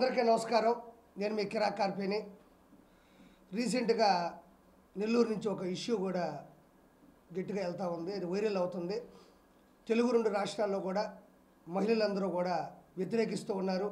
అందరికీ నమస్కారం. నేను మీ కిరాక్ కార్పేని. రీసెంట్గా నెల్లూరు నుంచి ఒక ఇష్యూ కూడా గట్టిగా వెళ్తూ ఉంది, అది వైరల్ అవుతుంది. తెలుగు 2 రాష్ట్రాల్లో కూడా మహిళలందరూ కూడా వ్యతిరేకిస్తూ ఉన్నారు.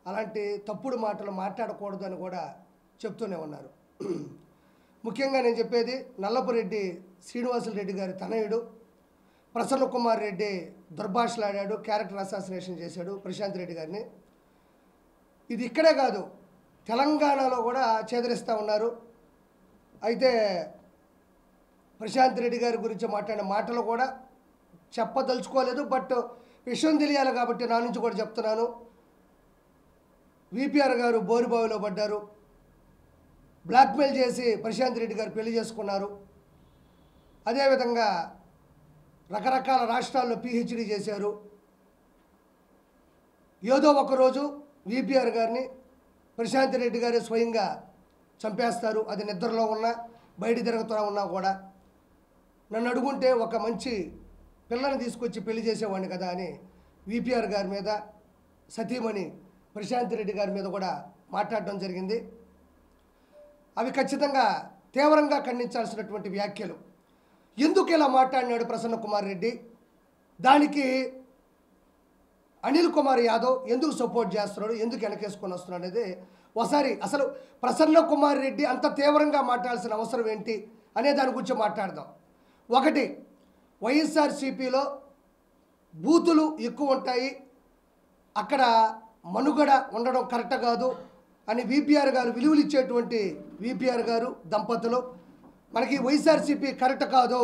అలాంటి తప్పుడు మాటలు మాట్లాడకూడదు అని కూడా చెప్తూనే ఉన్నారు. ముఖ్యంగా నేను చెప్పేది నల్లపురెడ్డి శ్రీనివాసులు రెడ్డి గారి తనయుడు ప్రసన్న కుమార్ రెడ్డి దుర్భాషలాడాడు, క్యారెక్టర్ అసాసినేషన్ చేశాడు ప్రశాంత్ రెడ్డి గారిని. ఇది ఇక్కడే కాదు, తెలంగాణలో కూడా చేదరిస్తూ ఉన్నారు. అయితే ప్రశాంత్ రెడ్డి గారి గురించి మాట్లాడిన మాటలు కూడా చెప్పదలుచుకోలేదు, బట్ విషయం తెలియాలి కాబట్టి నా నుంచి కూడా చెప్తున్నాను. విపిఆర్ గారు బోరుబావిలో పడ్డారు, బ్లాక్మెయిల్ చేసి ప్రశాంత్ రెడ్డి గారు పెళ్లి చేసుకున్నారు. అదేవిధంగా రకరకాల రాష్ట్రాల్లో పిహెచ్డి చేశారు. ఏదో ఒకరోజు విపిఆర్ గారిని ప్రశాంత్ రెడ్డి గారే స్వయంగా చంపేస్తారు. అది నిద్రలో ఉన్నా బయట తిరుగుతూ ఉన్నా కూడా. నన్ను అడుగుంటే ఒక మంచి పిల్లని తీసుకొచ్చి పెళ్లి చేసేవాడిని కదా అని విపిఆర్ గారి మీద, సతీమణి ప్రశాంత్ రెడ్డి గారి మీద కూడా మాట్లాడడం జరిగింది. అవి ఖచ్చితంగా తీవ్రంగా ఖండించాల్సినటువంటి వ్యాఖ్యలు. ఎందుకు ఇలా మాట్లాడినాడు ప్రసన్న కుమార్ రెడ్డి, దానికి అనిల్ కుమార్ యాదవ్ ఎందుకు సపోర్ట్ చేస్తున్నాడు, ఎందుకు వెనకేసుకొని వస్తున్నాడు అనేది ఒకసారి అసలు ప్రసన్న కుమార్ రెడ్డి అంత తీవ్రంగా మాట్లాడాల్సిన అవసరం ఏంటి అనే దాని గురించి మాట్లాడదాం. ఒకటి, వైఎస్ఆర్సీపీలో బూతులు ఎక్కువ ఉంటాయి, అక్కడ మనుగడ ఉండడం కరెక్ట్ కాదు అని విపిఆర్ గారు విలువలు ఇచ్చేటువంటి విపిఆర్ గారు దంపతులు మనకి వైఎస్ఆర్సీపీ కరెక్ట్ కాదు,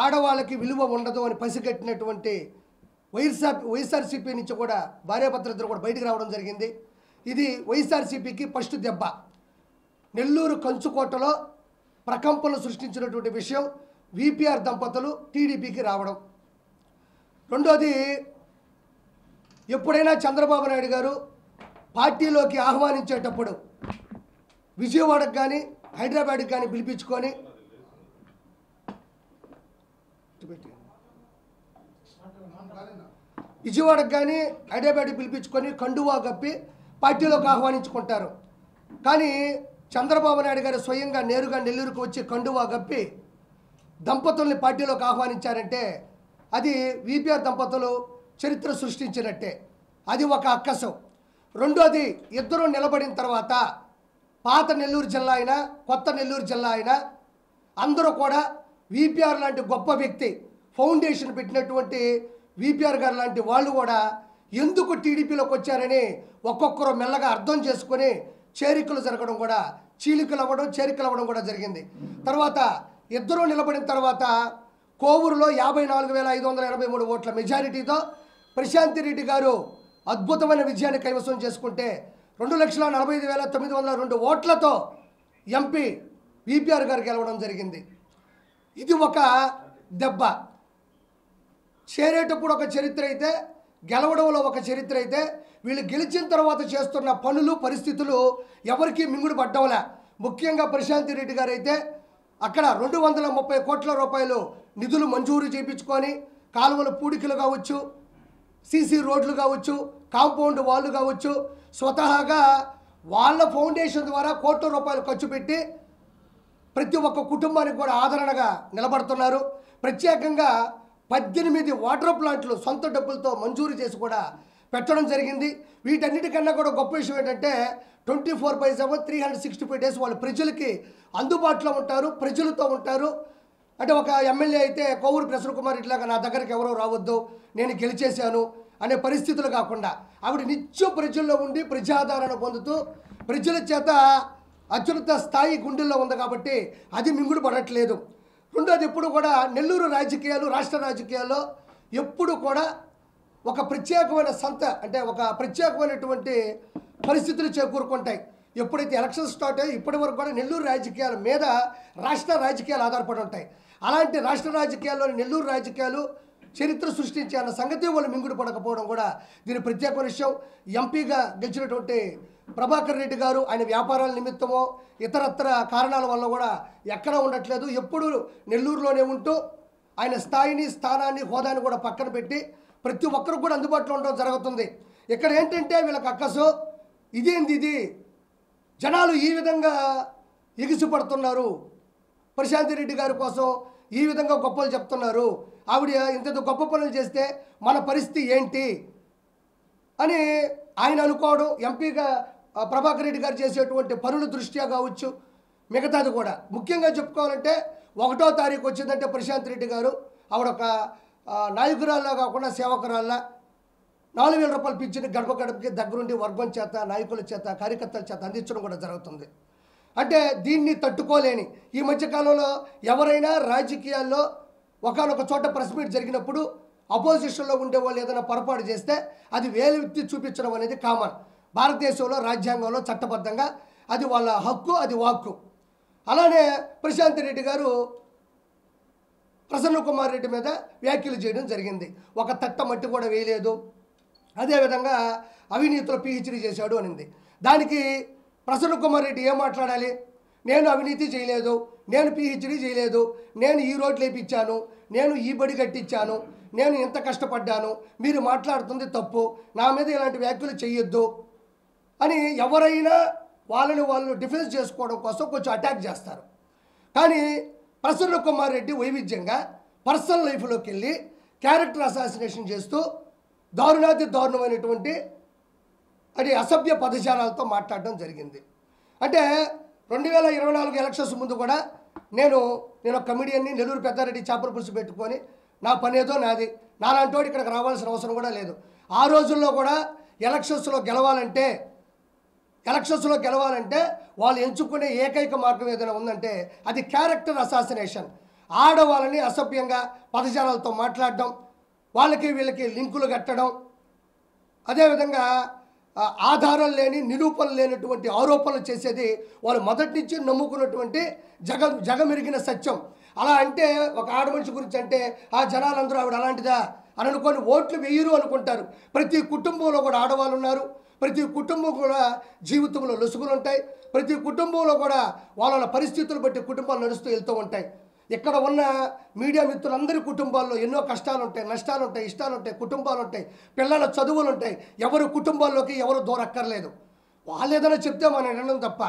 ఆడవాళ్ళకి విలువ ఉండదు అని పసిగట్టినటువంటి వైఎస్ఆర్సీపీ నుంచి కూడా భార్యాభర్తలిద్దరు కూడా బయటికి రావడం జరిగింది. ఇది వైఎస్ఆర్సీపీకి ఫస్ట్ దెబ్బ. నెల్లూరు కంచుకోటలో ప్రకంపనలు సృష్టించినటువంటి విషయం విపిఆర్ దంపతులు టీడీపీకి రావడం. రెండోది, ఎప్పుడైనా చంద్రబాబు నాయుడు గారు పార్టీలోకి ఆహ్వానించేటప్పుడు విజయవాడకు కానీ హైదరాబాద్కి కానీ పిలిపించుకొని విజయవాడకు కానీ హైదరాబాద్కి పిలిపించుకొని కండువా కప్పి పార్టీలోకి ఆహ్వానించుకుంటారు. కానీ చంద్రబాబు నాయుడు గారు స్వయంగా నేరుగా నెల్లూరుకు వచ్చి కండువా కప్పి దంపతుల్ని పార్టీలోకి ఆహ్వానించారంటే అది విపిఆర్ దంపతులు చరిత్ర సృష్టించినట్టే. అది ఒక అక్కసం. రెండోది, ఇద్దరు నిలబడిన తర్వాత పాత నెల్లూరు జిల్లా అయినా కొత్త నెల్లూరు జిల్లా అయినా అందరూ కూడా విపిఆర్ లాంటి గొప్ప వ్యక్తి, ఫౌండేషన్ పెట్టినటువంటి విపిఆర్ గారు లాంటి వాళ్ళు కూడా ఎందుకు టీడీపీలోకి వచ్చారని ఒక్కొక్కరు మెల్లగా అర్థం చేసుకొని చేరికలు జరగడం కూడా, చీలికలు అవ్వడం చేరికలు అవ్వడం కూడా జరిగింది. తర్వాత ఇద్దరూ నిలబడిన తర్వాత కోవూరులో 54,583 ఓట్ల మెజారిటీతో ప్రశాంత్ రెడ్డి గారు అద్భుతమైన విజయాన్ని కైవసం చేసుకుంటే 2,45,902 ఓట్లతో ఎంపీ విపిఆర్ గారు గెలవడం జరిగింది. ఇది ఒక దెబ్బ. చేరేటప్పుడు ఒక చరిత్ర అయితే, గెలవడంలో ఒక చరిత్ర అయితే, వీళ్ళు గెలిచిన తర్వాత చేస్తున్న పనులు పరిస్థితులు ఎవరికీ మింగుడు పడ్డంలే. ముఖ్యంగా ప్రశాంత్ రెడ్డి గారు అయితే అక్కడ 230 కోట్ల రూపాయలు నిధులు మంజూరు చేయించుకొని కాలువల పూడికలు కావచ్చు, సీసీ రోడ్లు కావచ్చు, కాంపౌండ్ వాళ్ళు కావచ్చు, స్వతహాగా వాళ్ళ ఫౌండేషన్ ద్వారా కోట్ల రూపాయలు ఖర్చు పెట్టి ప్రతి ఒక్క కుటుంబానికి కూడా ఆదరణగా నిలబడుతున్నారు. ప్రత్యేకంగా 18 వాటర్ ప్లాంట్లు సొంత డబ్బులతో మంజూరు చేసి కూడా పెట్టడం జరిగింది. వీటన్నిటికన్నా కూడా గొప్ప విషయం ఏంటంటే 24/7 365 డేస్ వాళ్ళు ప్రజలకి అందుబాటులో ఉంటారు, ప్రజలతో ఉంటారు. అంటే ఒక ఎమ్మెల్యే అయితే కోవూరు ప్రసన్న కుమార్ రెడ్డిలాగా నా దగ్గరికి ఎవరో రావద్దు, నేను గెలిచేశాను అనే పరిస్థితులు కాకుండా ఆవిడ నిత్యం ప్రజల్లో ఉండి ప్రజాదరణ పొందుతూ ప్రజల చేత అత్యున్నత స్థాయి గుండెల్లో ఉంది కాబట్టి అది మింగుడు పడట్లేదు. రెండోది, ఎప్పుడు కూడా నెల్లూరు రాజకీయాలు, రాష్ట్ర రాజకీయాల్లో ఎప్పుడు కూడా ఒక ప్రత్యేకమైన అంటే ఒక ప్రత్యేకమైనటువంటి పరిస్థితులు చేకూరుకుంటాయి. ఎప్పుడైతే ఎలక్షన్స్ స్టార్ట్ అయ్యి ఇప్పటి వరకు కూడా నెల్లూరు రాజకీయాల మీద రాష్ట్ర రాజకీయాలు ఆధారపడి ఉంటాయి. అలాంటి రాష్ట్ర రాజకీయాల్లోని నెల్లూరు రాజకీయాలు చరిత్ర సృష్టించే అన్న సంగతి వాళ్ళు మింగుడు పడకపోవడం కూడా దీని ప్రత్యేకమైన విషయం. ఎంపీగా గెలిచినటువంటి ప్రభాకర్ రెడ్డి గారు ఆయన వ్యాపారాల నిమిత్తమో ఇతరత్ర కారణాల వల్ల కూడా ఎక్కడ ఉండట్లేదు. ఎప్పుడు నెల్లూరులోనే ఉంటూ ఆయన స్థాయిని, స్థానాన్ని, హోదాని కూడా పక్కన పెట్టి ప్రతి ఒక్కరికి కూడా అందుబాటులో ఉండడం జరుగుతుంది. ఇక్కడ ఏంటంటే వీళ్ళకి అక్కసు ఇదేంది ఇది, జనాలు ఈ విధంగా ఎగిసిపడుతున్నారు, ప్రశాంత్ రెడ్డి గారి కోసం ఈ విధంగా గొప్పలు చెప్తున్నారు, ఆవిడ ఇంత గొప్ప పనులు చేస్తే మన పరిస్థితి ఏంటి అని ఆయన అనుకోవడం, ఎంపీగా ప్రభాకర్ రెడ్డి గారు చేసేటువంటి పనుల దృష్ట్యా కావచ్చు, మిగతాది కూడా. ముఖ్యంగా చెప్పుకోవాలంటే 1వ తారీఖు వచ్చిందంటే ప్రశాంత్ రెడ్డి గారు ఆవిడ ఒక నాయకురాల్లా కాకుండా సేవకురాల్లా 4,000 రూపాయలు పింఛను గడప గడపకి దగ్గరుండి వర్గం చేత, నాయకుల చేత, కార్యకర్తల చేత అందించడం కూడా జరుగుతుంది. అంటే దీన్ని తట్టుకోలేని ఈ మధ్యకాలంలో ఎవరైనా రాజకీయాల్లో ఒకనొక చోట ప్రెస్ మీట్ జరిగినప్పుడు అపోజిషన్లో ఉండే వాళ్ళు ఏదైనా పొరపాటు చేస్తే అది వేలెత్తి చూపించడం అనేది కామన్. భారతదేశంలో రాజ్యాంగంలో చట్టబద్ధంగా అది వాళ్ళ హక్కు, అది వాక్కు. అలానే ప్రశాంత్ రెడ్డి గారు ప్రసన్న కుమార్ రెడ్డి మీద వ్యాఖ్యలు చేయడం జరిగింది. ఒక తట్ట మట్టి కూడా వేయలేదు, అదేవిధంగా అవినీతిలో పిహెచ్డీ చేశాడు అనింది. దానికి ప్రసన్న కుమార్ రెడ్డి ఏం మాట్లాడాలి? నేను అవినీతి చేయలేదు, నేను పిహెచ్డీ చేయలేదు, నేను ఈ రోడ్లు వేయించాను, నేను ఈ బడి కట్టించాను, నేను ఇంత కష్టపడ్డాను, మీరు మాట్లాడుతుంది తప్పు, నా మీద ఇలాంటి వ్యాఖ్యలు చేయొద్దు అని ఎవరైనా వాళ్ళని వాళ్ళు డిఫెన్స్ చేసుకోవడం కోసం కొంచెం అటాక్ చేస్తారు. కానీ ప్రసన్న కుమార్ రెడ్డి వైవిధ్యంగా పర్సనల్ లైఫ్లోకి వెళ్ళి క్యారెక్టర్ అసాసినేషన్ చేస్తూ దారుణాతి దారుణమైనటువంటి అది అసభ్య పదజాలాలతో మాట్లాడడం జరిగింది. అంటే 2024 ఎలక్షన్స్ ముందు కూడా నేను ఒక కమిడియన్ని నెల్లూరు పెద్దారెడ్డి చేపల పులుసు పెట్టుకొని నా పనేదో నాది, నాలాంటోడు ఇక్కడికి రావాల్సిన అవసరం కూడా లేదు. ఆ రోజుల్లో కూడా ఎలక్షన్స్లో గెలవాలంటే వాళ్ళు ఎంచుకునే ఏకైక మార్గం ఏదైనా ఉందంటే అది క్యారెక్టర్ అసాసినేషన్. ఆడవాళ్ళని అసభ్యంగా పదజాలాలతో మాట్లాడడం, వాళ్ళకి వీళ్ళకి లింకులు కట్టడం, అదేవిధంగా ఆధారం లేని, నిరూపణ లేనటువంటి ఆరోపణలు చేసేది వాళ్ళు మొదటి నుంచి నమ్ముకున్నటువంటి జగమెరిగిన సత్యం. అలా అంటే ఒక ఆడమనిషి గురించి అంటే ఆ జనాలందరూ ఆవిడ అలాంటిదా అని అనుకొని ఓట్లు వేయరు అనుకుంటారు. ప్రతి కుటుంబంలో కూడా ఆడవాళ్ళు ఉన్నారు, ప్రతి కుటుంబం కూడా జీవితంలో లొసుగులు ఉంటాయి, ప్రతి కుటుంబంలో కూడా వాళ్ళ పరిస్థితులు బట్టి కుటుంబాలు నడుస్తూ వెళ్తూ ఉంటాయి. ఇక్కడ ఉన్న మీడియా మిత్రులందరి కుటుంబాల్లో ఎన్నో కష్టాలు ఉంటాయి, నష్టాలు ఉంటాయి, ఇష్టాలు ఉంటాయి, కుటుంబాలు ఉంటాయి, పిల్లల చదువులు ఉంటాయి. ఎవరు కుటుంబాల్లోకి ఎవరు దూరక్కర్లేదు, వాళ్ళు ఏదైనా చెప్తే మనం వినడం తప్ప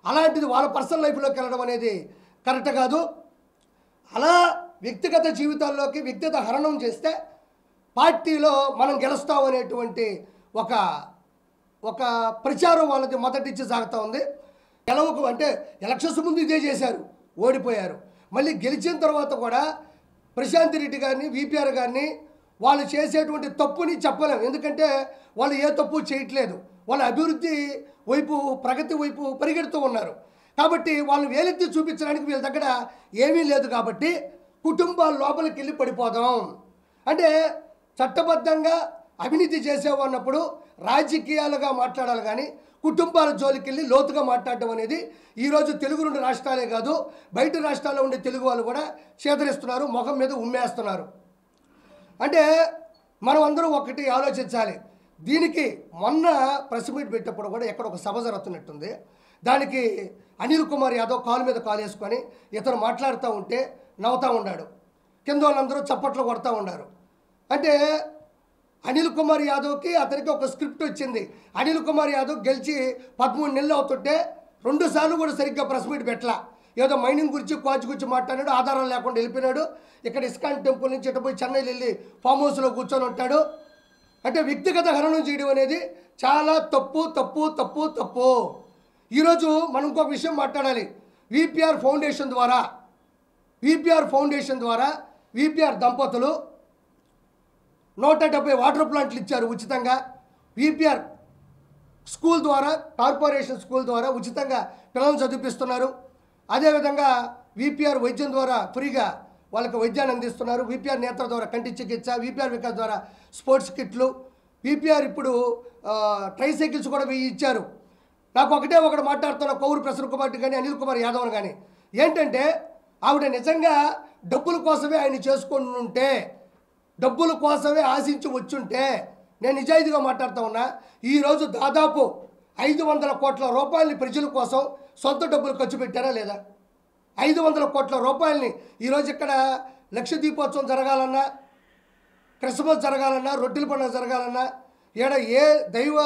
అలాంటిది వాళ్ళ పర్సనల్ లైఫ్లోకి వెళ్ళడం అనేది కరెక్ట్ కాదు. అలా వ్యక్తిగత జీవితాల్లోకి వ్యక్తిగత హరణం చేస్తే పార్టీలో మనం గెలుస్తామనేటువంటి ఒక ప్రచారం వాళ్ళది మొదటి నుంచి సాగుతూ ఉంది. గెలవకు అంటే ఎలక్షన్స్ ముందు ఇదే చేశారు, ఓడిపోయారు. మళ్ళీ గెలిచిన తర్వాత కూడా ప్రశాంత్ రెడ్డి గారిని, విపిఆర్ గారిని వాళ్ళు చేసేటువంటి తప్పుని చెప్పలేము, ఎందుకంటే వాళ్ళు ఏ తప్పు చేయట్లేదు, వాళ్ళ అభివృద్ధి వైపు, ప్రగతి వైపు పరిగెడుతూ ఉన్నారు. కాబట్టి వాళ్ళని వేలెత్తి చూపించడానికి వీళ్ళ దగ్గర ఏమీ లేదు. కాబట్టి కుటుంబాల లోపలికి వెళ్ళి పడిపోదాం అంటే చట్టబద్ధంగా అవినీతి చేసేవన్నప్పుడు రాజకీయాలుగా మాట్లాడాలి, కానీ కుటుంబాల జోలికి వెళ్ళి లోతుగా మాట్లాడడం అనేది ఈరోజు తెలుగు 2 రాష్ట్రాలే కాదు, బయట రాష్ట్రాల్లో ఉండే తెలుగు వాళ్ళు కూడా చేదరిస్తున్నారు, ముఖం మీద ఉమ్మేస్తున్నారు. అంటే మనం అందరూ ఒకటి ఆలోచించాలి. దీనికి మొన్న ప్రెస్ మీట్ పెట్టినప్పుడు కూడా ఎక్కడ ఒక సభ జరుగుతున్నట్టుంది. దానికి అనిల్ కుమార్ యాదవ్ కాలు మీద కాలు వేసుకొని ఇతను మాట్లాడుతూ ఉంటే నవ్వుతూ ఉన్నాడు, కింద వాళ్ళందరూ చప్పట్లు కొడుతూ ఉన్నారు. అంటే అనిల్ కుమార్ యాదవ్కి అతనికి ఒక స్క్రిప్ట్ వచ్చింది. అనిల్ కుమార్ యాదవ్ గెలిచి 13 నెలలు అవుతుంటే 2 సార్లు కూడా సరిగ్గా ప్రెస్ మీట్ పెట్టలా. ఏదో మైనింగ్ గురించి, క్వాచ్ గురించి మాట్లాడాడు, ఆధారాలు లేకుండా వెళ్ళిపోయినాడు. ఇక్కడ ఇస్కాన్ టెంపుల్ నుంచి ఇటుపోయి చెన్నైలో వెళ్ళి ఫామ్ హౌస్లో కూర్చొని ఉంటాడు. అంటే వ్యక్తిగత హరణం చేయడం అనేది చాలా తప్పు తప్పు తప్పు తప్పు. ఈరోజు మనం ఇంకొక విషయం మాట్లాడాలి. విపిఆర్ ఫౌండేషన్ ద్వారా విపిఆర్ దంపతులు 170 వాటర్ ప్లాంట్లు ఇచ్చారు ఉచితంగా. విపిఆర్ స్కూల్ ద్వారా, కార్పొరేషన్ స్కూల్ ద్వారా ఉచితంగా పిల్లలను చదివిస్తున్నారు. అదేవిధంగా విపిఆర్ వైద్యం ద్వారా ఫ్రీగా వాళ్ళకి వైద్యాన్ని అందిస్తున్నారు. విపిఆర్ నేత్ర ద్వారా కంటి చికిత్స, విపిఆర్ వికాస్ ద్వారా స్పోర్ట్స్ కిట్లు, విపిఆర్ ఇప్పుడు ట్రైసైకిల్స్ కూడా ఇచ్చారు. నాకు ఒకటి మాట్లాడుతున్న కౌరు ప్రసన్న కుమార్ కానీ అనిల్ కుమార్ యాదవ్ కానీ ఏంటంటే ఆవిడ నిజంగా డబ్బుల కోసమే ఆయన చేసుకొని ఉంటే, డబ్బుల కోసమే ఆశించి వచ్చుంటే, నేను నిజాయితీగా మాట్లాడుతూ ఉన్నా, ఈరోజు దాదాపు 500 కోట్ల రూపాయలని ప్రజల కోసం సొంత డబ్బులు ఖర్చు పెట్టారా లేదా? 500 కోట్ల రూపాయలని ఈరోజు ఇక్కడ లక్ష దీపోత్సవం జరగాలన్నా, క్రిస్మస్ జరగాలన్నా, రొట్టెల పండుగ జరగాలన్నా, ఈడ ఏ దైవ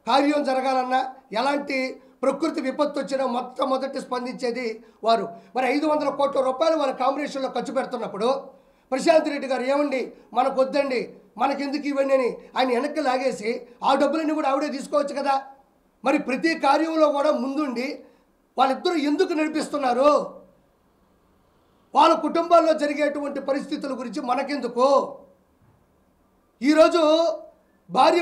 కార్యం జరగాలన్నా, ఎలాంటి ప్రకృతి విపత్తు వచ్చినా మొట్టమొదటి స్పందించేది వారు. మరి 500 కోట్ల రూపాయలు వాళ్ళ కాంబినేషన్లో ఖర్చు పెడుతున్నప్పుడు ప్రశాంత్ రెడ్డి గారు ఏమండి మనకు వద్దండి, మనకెందుకు ఇవన్నీ అని ఆయన వెనక్కి లాగేసి ఆ డబ్బులన్నీ కూడా ఆవిడే తీసుకోవచ్చు కదా. మరి ప్రతి కార్యంలో కూడా ముందుండి వాళ్ళిద్దరూ ఎందుకు నడిపిస్తున్నారు? వాళ్ళ కుటుంబాల్లో జరిగేటువంటి పరిస్థితుల గురించి మనకెందుకు? ఈరోజు భార్య